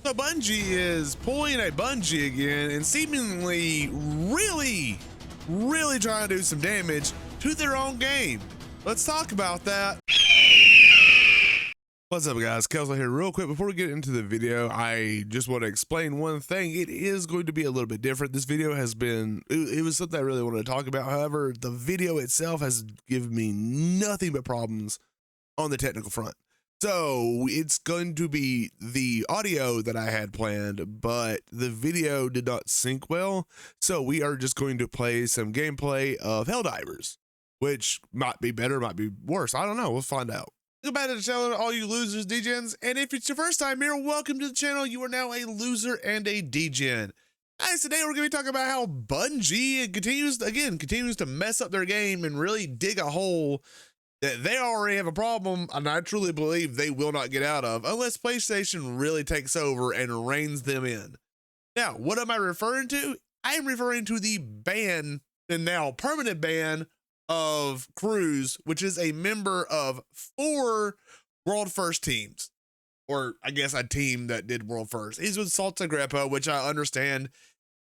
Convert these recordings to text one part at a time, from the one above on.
So Bungie is pulling a Bungie again and seemingly really trying to do some damage to their own game. Let's talk about that. What's up, guys? Kelso here. Real quick, before we get into the video, I just want to explain one thing. It is going to be a little bit different. This video has been, it was something I really wanted to talk about. However, the video itself has given me nothing but problems on the technical front. So it's going to be the audio that I had planned, but the video did not sync well. So we are just going to play some gameplay of Helldivers, which might be better, might be worse. I don't know. We'll find out. Welcome back to the channel, all you losers, degens. And if it's your first time here, welcome to the channel. You are now a loser and a degen. Guys, today we're going to be talking about how Bungie continues to mess up their game and really dig a hole that they already have a problem, and I truly believe they will not get out of unless PlayStation really takes over and reins them in. Now, what am I referring to? I am referring to the ban, the now permanent ban of Cruz, which is a member of 4 World First teams, or I guess a team that did World First. He's with Salta Greppo, which I understand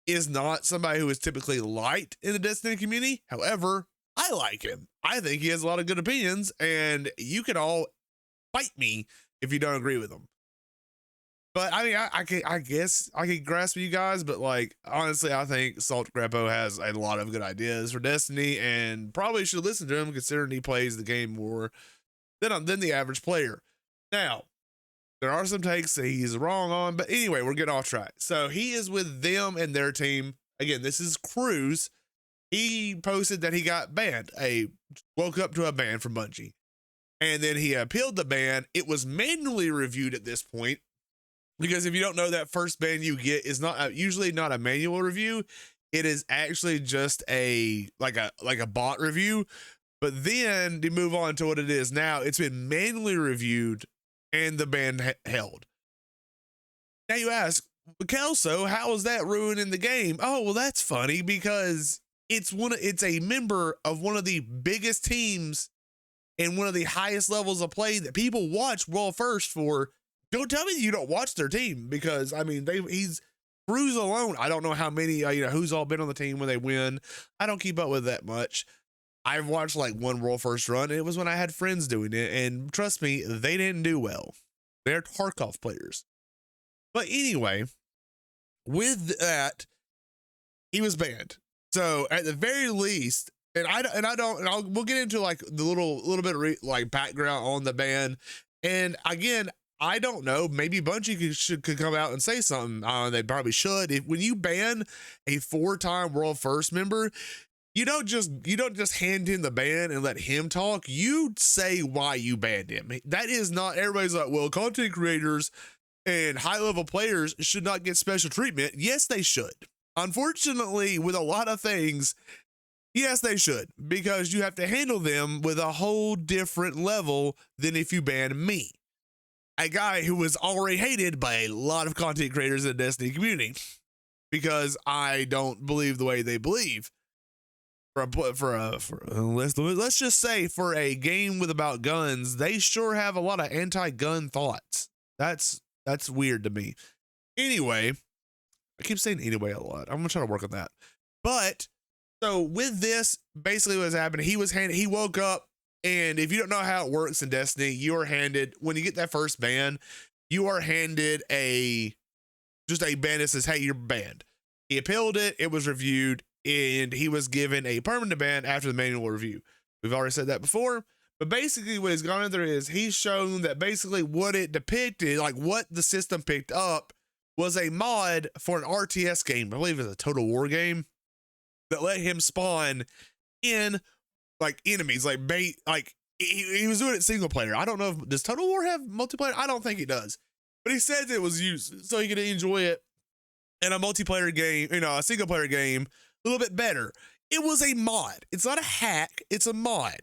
is not somebody who is typically liked in the Destiny community. However, I like him. I think he has a lot of good opinions, and you can all fight me if you don't agree with him. But I mean, I guess I can grasp you guys, but like, honestly, I think Salt Greppo has a lot of good ideas for Destiny and probably should listen to him considering he plays the game more than the average player. Now, there are some takes that he's wrong on, but anyway, we're getting off track. So he is with them and their team. Again, this is Cruz. He posted that he got banned, woke up to a ban from Bungie, and then he appealed the ban. It was manually reviewed at this point, because if you don't know, that first ban you get is usually not a manual review. It is actually just like a bot review. But then to move on to what it is now, it's been manually reviewed and the ban held. Now you ask, Kelso, how is that ruining the game? Oh, well, that's funny because it's a member of one of the biggest teams and one of the highest levels of play that people watch World First for. Don't tell me you don't watch their team, because I mean, he's Cruz alone. I don't know how many, who's all been on the team when they win. I don't keep up with that much. I've watched like one World First run, and it was when I had friends doing it. And trust me, they didn't do well. They're Tarkov players. But anyway, with that, he was banned. So at the very least, we'll get into like the little bit of like background on the ban. And again, I don't know, maybe Bungie could come out and say something. They probably should. When you ban a 4-time World First member, you don't just hand him the ban and let him talk. You say why you banned him. That is not, everybody's like, well, content creators and high level players should not get special treatment. Yes, they should. Unfortunately, with a lot of things, yes, they should, because you have to handle them with a whole different level than if you ban me, a guy who was already hated by a lot of content creators in the Destiny community, because I don't believe the way they believe. Let's just say for a game about guns, they sure have a lot of anti-gun thoughts. That's weird to me. Anyway, I keep saying anyway a lot. I'm gonna try to work on that. But so with this, basically what's happening, he woke up, and if you don't know how it works in Destiny, you are handed, when you get that first ban, you are handed just a ban that says, hey, you're banned. He appealed it, it was reviewed, and he was given a permanent ban after the manual review. We've already said that before, but basically what he's gone in there is he's shown that basically what it depicted, like what the system picked up, was a mod for an RTS game. I believe it's a Total War game that let him spawn in like enemies, like bait, like he was doing it single player. I don't know does Total War have multiplayer? I don't think it does, but he says it was used so he could enjoy it in a multiplayer game, a single player game a little bit better. It was a mod. It's not a hack. It's a mod.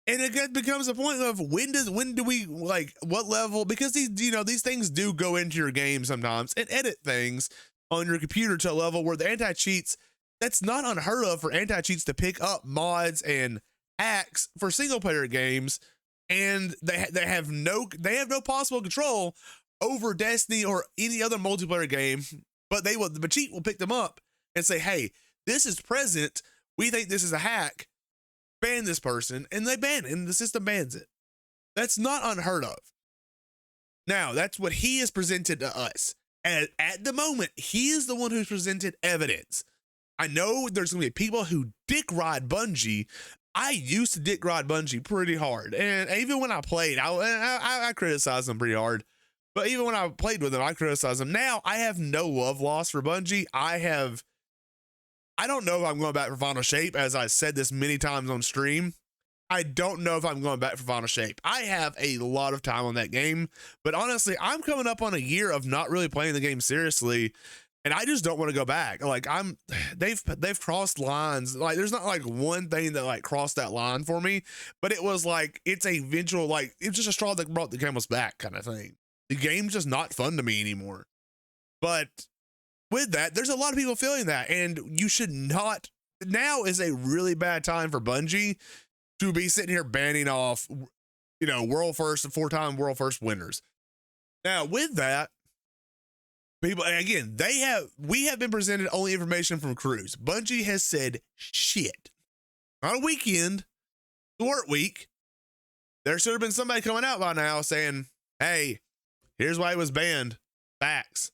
And it becomes a point of when do we, like, what level, because these things do go into your game sometimes and edit things on your computer to a level where the anti-cheats, that's not unheard of for anti-cheats to pick up mods and hacks for single player games, and they have no possible control over Destiny or any other multiplayer game, but the cheat will pick them up and say, hey, this is present. We think this is a hack. Ban this person, and they ban it, and the system bans it. That's not unheard of. Now, that's what he has presented to us. And at the moment, he is the one who's presented evidence. I know there's going to be people who dick ride Bungie. I used to dick ride Bungie pretty hard. And even when I played, I criticized them pretty hard. But even when I played with them, I criticized them. Now, I have no love lost for Bungie. I don't know if I'm going back for Final Shape, as I said this many times on stream. I don't know if I'm going back for Final Shape. I have a lot of time on that game, but honestly, I'm coming up on a year of not really playing the game seriously, and I just don't want to go back. Like they've crossed lines. Like there's not like one thing that like crossed that line for me, but it was like it's a visual, like it's just a straw that brought the camel's back kind of thing. The game's just not fun to me anymore. But with that, there's a lot of people feeling that, and you should not. Now is a really bad time for Bungie to be sitting here banning off, world first and 4-time world first winners. Now, with that, people, again, we have been presented only information from crews. Bungie has said shit. On a weekend, the work week, there should have been somebody coming out by now saying, hey, here's why it was banned. Facts.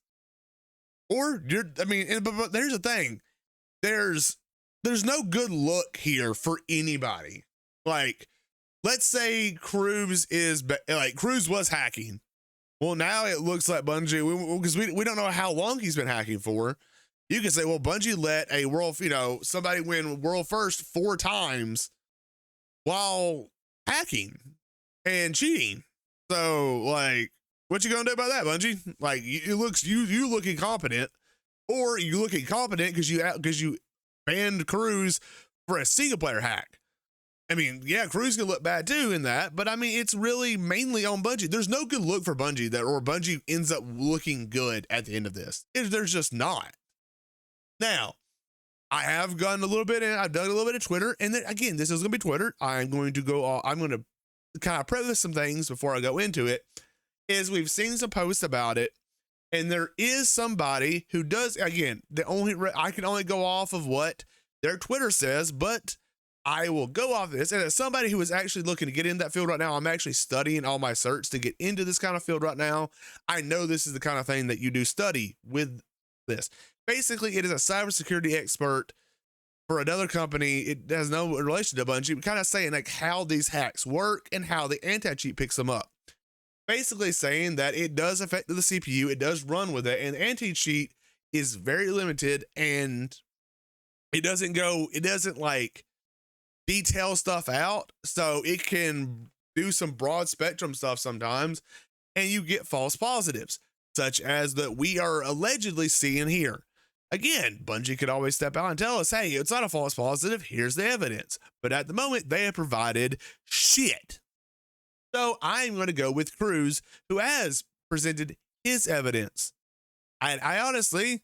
Or, but here's the thing. There's no good look here for anybody. Like, let's say Cruz was hacking. Well, now it looks like Bungie, because we don't know how long he's been hacking for. You can say, well, Bungie let a world, somebody win world first 4 times while hacking and cheating. So, like, what you gonna do about that, Bungie? Like, you look incompetent, or you look incompetent because you banned Cruz for a single player hack. I mean, yeah, Cruz can look bad too in that, but I mean, it's really mainly on Bungie. There's no good look for Bungie or Bungie ends up looking good at the end of this. There's just not. Now, I have gone a little bit and I've done a little bit of Twitter, and then again, this is going to be Twitter. I'm going to kind of preface some things before I go into it. Is we've seen some posts about it, and there is somebody who does, again, I can only go off of what their Twitter says, but I will go off this. And as somebody who is actually looking to get in that field right now, I'm actually studying all my certs to get into this kind of field right now. I know this is the kind of thing that you do study with this. Basically, it is a cybersecurity expert for another company. It has no relation to Bungie, kind of saying like how these hacks work and how the anti-cheat picks them up. Basically saying that it does affect the CPU, it does run with it, and anti-cheat is very limited, and it doesn't like detail stuff out, so it can do some broad spectrum stuff sometimes, and you get false positives, such as that we are allegedly seeing here. Again, Bungie could always step out and tell us, hey, it's not a false positive, here's the evidence. But at the moment, they have provided shit. So I'm going to go with Cruz, who has presented his evidence. I honestly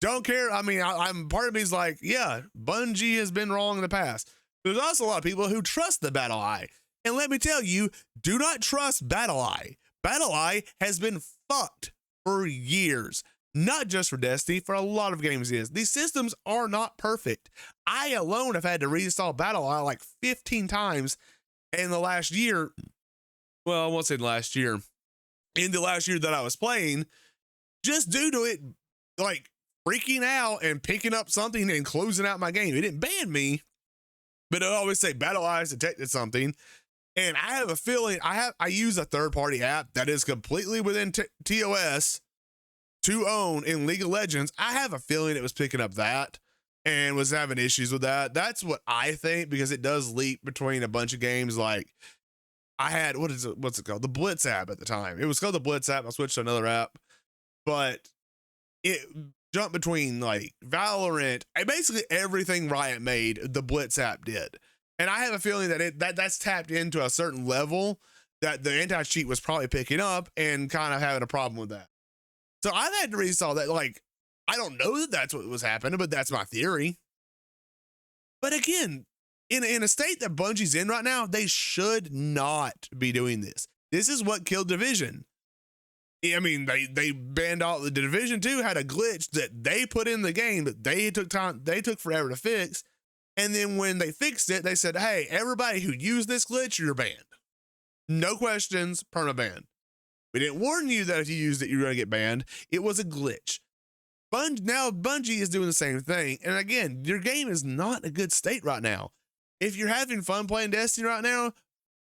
don't care. I mean, I'm part of me is like, yeah, Bungie has been wrong in the past. There's also a lot of people who trust the Battle Eye. And let me tell you, do not trust Battle Eye. Battle Eye has been fucked for years. Not just for Destiny, for a lot of games is. These systems are not perfect. I alone have had to reinstall Battle Eye like 15 times in the last year. Well, I won't say the last year. In the last year that I was playing, just due to it like freaking out and picking up something and closing out my game. It didn't ban me, but I always say Battle Eye has detected something. And I have a feeling I use a third-party app that is completely within TOS to own in League of Legends. I have a feeling it was picking up that and was having issues with that. That's what I think, because it does leap between a bunch of games. Like I had, what's it called? The Blitz app at the time. It was called the Blitz app. I switched to another app, but it jumped between like Valorant and basically everything Riot made, the Blitz app did. And I have a feeling that that's tapped into a certain level that the anti-cheat was probably picking up and kind of having a problem with that. So I've had to reinstall that. Like, I don't know that that's what was happening, but that's my theory. But again, in a state that Bungie's in right now, they should not be doing this. This is what killed Division. I mean, they banned all the Division 2 had a glitch that they put in the game that they took forever to fix. And then when they fixed it, they said, hey, everybody who used this glitch, you're banned. No questions, permaban. We didn't warn you that if you used it, you're going to get banned. It was a glitch. Now Bungie is doing the same thing. And again, your game is not in a good state right now. If you're having fun playing Destiny right now,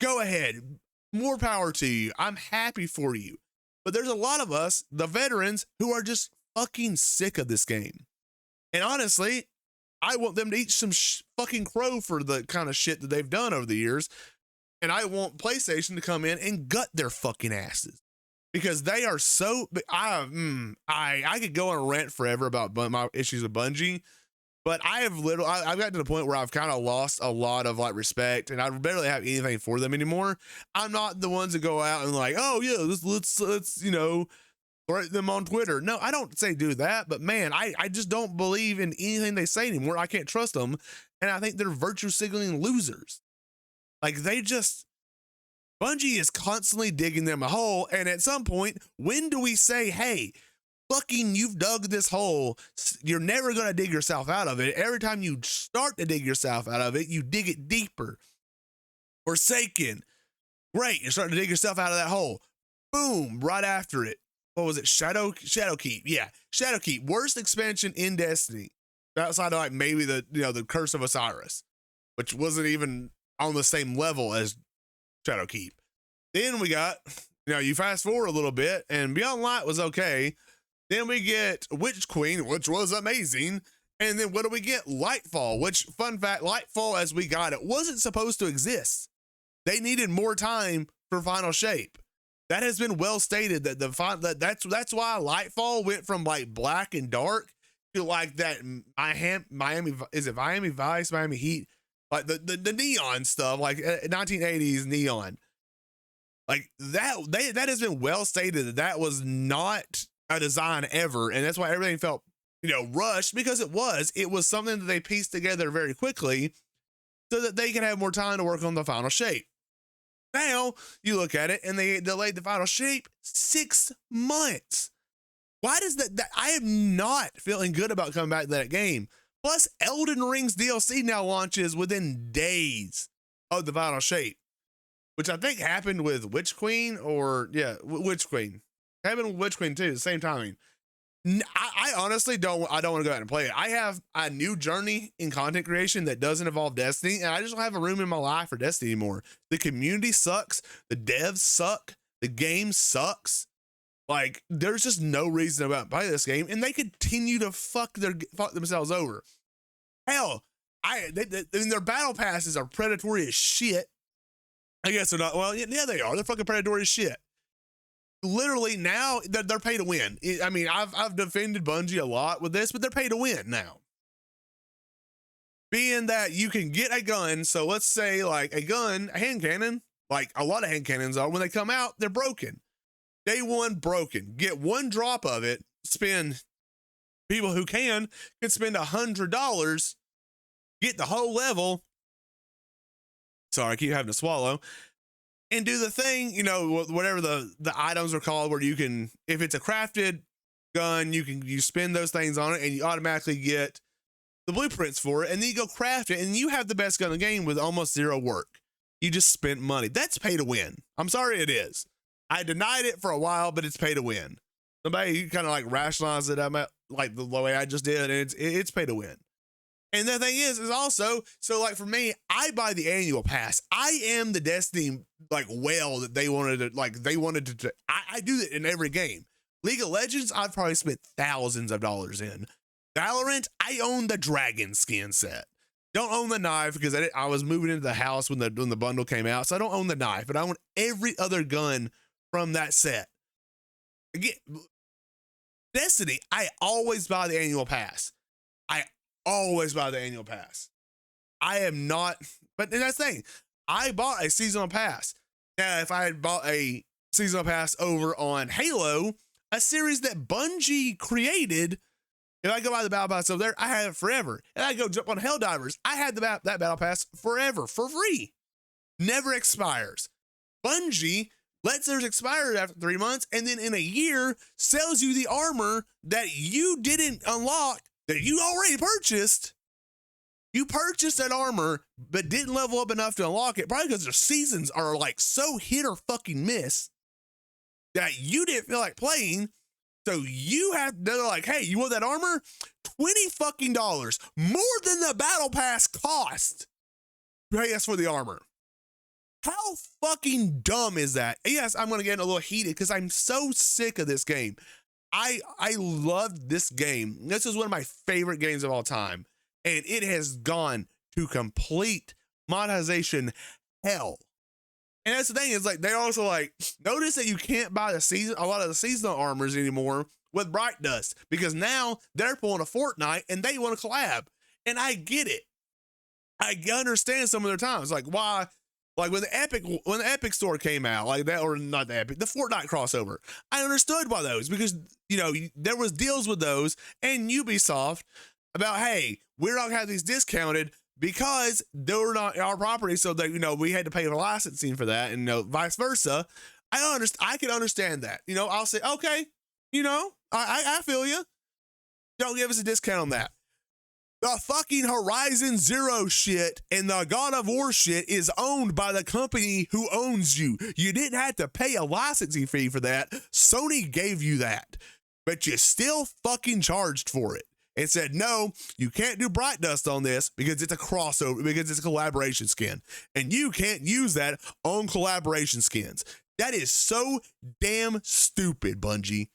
go ahead. More power to you. I'm happy for you. But there's a lot of us, the veterans, who are just fucking sick of this game. And honestly, I want them to eat some fucking crow for the kind of shit that they've done over the years. And I want PlayStation to come in and gut their fucking asses. Because they are so, I could go on a rant forever about my issues with Bungie, but I've gotten to the point where I've kind of lost a lot of like respect, and I barely have anything for them anymore. I'm not the ones that go out and like, oh yeah, let's you know, threaten them on Twitter. No, I don't say do that, but man, I just don't believe in anything they say anymore. I can't trust them, and I think they're virtue signaling losers. Like Bungie is constantly digging them a hole, and at some point, when do we say, hey, fucking you've dug this hole, you're never going to dig yourself out of it. Every time you start to dig yourself out of it, you dig it deeper. Forsaken, great, you're starting to dig yourself out of that hole. Boom, right after it. What was it? Shadowkeep. Yeah, Shadowkeep, worst expansion in Destiny, outside of like maybe the Curse of Osiris, which wasn't even on the same level as Shadowkeep. Then we got, you fast forward a little bit, and Beyond Light was okay. Then we get Witch Queen, which was amazing. And then what do we get? Lightfall, which, fun fact, Lightfall as we got it wasn't supposed to exist. They needed more time for Final Shape. That has been well stated that that's why Lightfall went from like black and dark to like that Miami Vice, Miami Heat, like the neon stuff, like 1980s neon. Like that has been well stated that was not a design ever, and that's why everything felt rushed, because it was something that they pieced together very quickly so that they can have more time to work on the final shape. Now you look at it and they delayed the final shape 6 months. Why does that I am not feeling good about coming back to that game. Plus Elden Ring's DLC now launches within days of the final shape, which I think happened with Witch Queen, Witch Queen. Happened with Witch Queen too, the same timing. I honestly don't want to go out and play it. I have a new journey in content creation that doesn't involve Destiny, and I just don't have a room in my life for Destiny anymore. The community sucks. The devs suck. The game sucks. Like, there's just no reason to play this game, and they continue to fuck themselves over. Hell, their battle passes are predatory as shit. I guess they're not. Well, yeah, they are. They're fucking predatory as shit. Literally now they're pay to win. I mean, I've defended Bungie a lot with this, but they're pay to win now. Being that you can get a gun, so let's say like a hand cannon, like a lot of hand cannons are, when they come out, they're broken. Day one broken. Get one drop of it, people who can spend $100, get the whole level. Sorry, I keep having to swallow. And do the thing, whatever the items are called, where you can, if it's a crafted gun, you spend those things on it and you automatically get the blueprints for it, and then you go craft it and you have the best gun in the game with almost zero work. You just spent money. That's pay to win. I'm sorry, it is. I denied it for a while, but it's pay to win. Somebody kind of like rationalized it like the way I just did, and it's pay to win. And the thing is also, so like for me, I buy the annual pass. I am the Destiny like whale that they wanted to, I do that in every game. League of Legends, I've probably spent thousands of dollars in. Valorant, I own the dragon skin set. Don't own the knife because I was moving into the house when the bundle came out, so I don't own the knife, but I own every other gun from that set. Again, Destiny, I always buy the annual pass. Always buy the annual pass. I am not, but that's the thing. I bought a seasonal pass. Now, if I had bought a seasonal pass over on Halo, a series that Bungie created, if I go buy the battle pass over there, I have it forever. And I go jump on Helldivers, I had that battle pass forever for free. Never expires. Bungie lets theirs expire after 3 months, and then in a year sells you the armor that you didn't unlock, that you already purchased. You purchased that armor, but didn't level up enough to unlock it, probably because their seasons are like so hit or fucking miss that you didn't feel like playing. So you have, they're like, hey, you want that armor? $20 fucking dollars, more than the battle pass cost. Pay us for the armor. How fucking dumb is that? Yes, I'm gonna get a little heated because I'm so sick of this game. I love this game. This is one of my favorite games of all time. And it has gone to complete monetization hell. And that's the thing, is like, they also like, notice that you can't buy a lot of the seasonal armors anymore with Bright Dust, because now they're pulling a Fortnite and they want to collab. And I get it. I understand some of their times. Like, why, like when the Epic store came out, like that, or not the Epic, the Fortnite crossover, I understood why those, because, you know, there was deals with those and Ubisoft about, hey, we're not gonna have these discounted because they're not our property, so that, you know, we had to pay the licensing for that, and, you know, vice versa. I can understand that. You know, I'll say, okay, you know, I feel you. Don't give us a discount on that. The fucking Horizon Zero shit and the God of War shit is owned by the company who owns you. You didn't have to pay a licensing fee for that. Sony gave you that, but you still fucking charged for it and said, no, you can't do Bright Dust on this because it's a crossover, because it's a collaboration skin, and you can't use that on collaboration skins. That is so damn stupid, Bungie.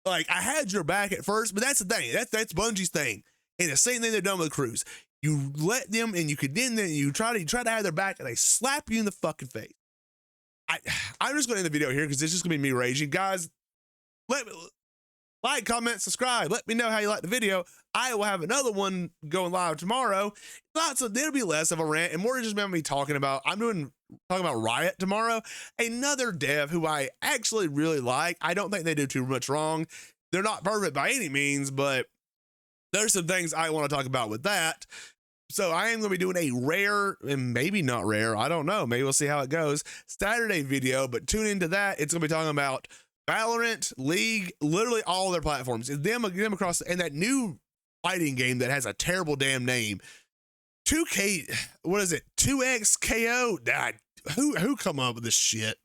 Like, I had your back at first, but that's the thing. That's Bungie's thing. And the same thing they've done with Cruise. You let them, and you condemn them, and you try to have their back, and they slap you in the fucking face. I'm just going to end the video here because it's just going to be me raging. Guys, let me like, comment, subscribe. Let me know how you like the video. I will have another one going live tomorrow. There'll be less of a rant and more just about me talking about, talking about Riot tomorrow. Another dev who I actually really like. I don't think they do too much wrong. They're not perfect by any means, but there's some things I want to talk about with that. So I am going to be doing a rare, and maybe not rare, I don't know, maybe we'll see how it goes, Saturday video, but tune into that. It's going to be talking about Valorant, League, literally all their platforms. It's them across, and that new fighting game that has a terrible damn name. 2K, what is it? 2XKO? Who come up with this shit?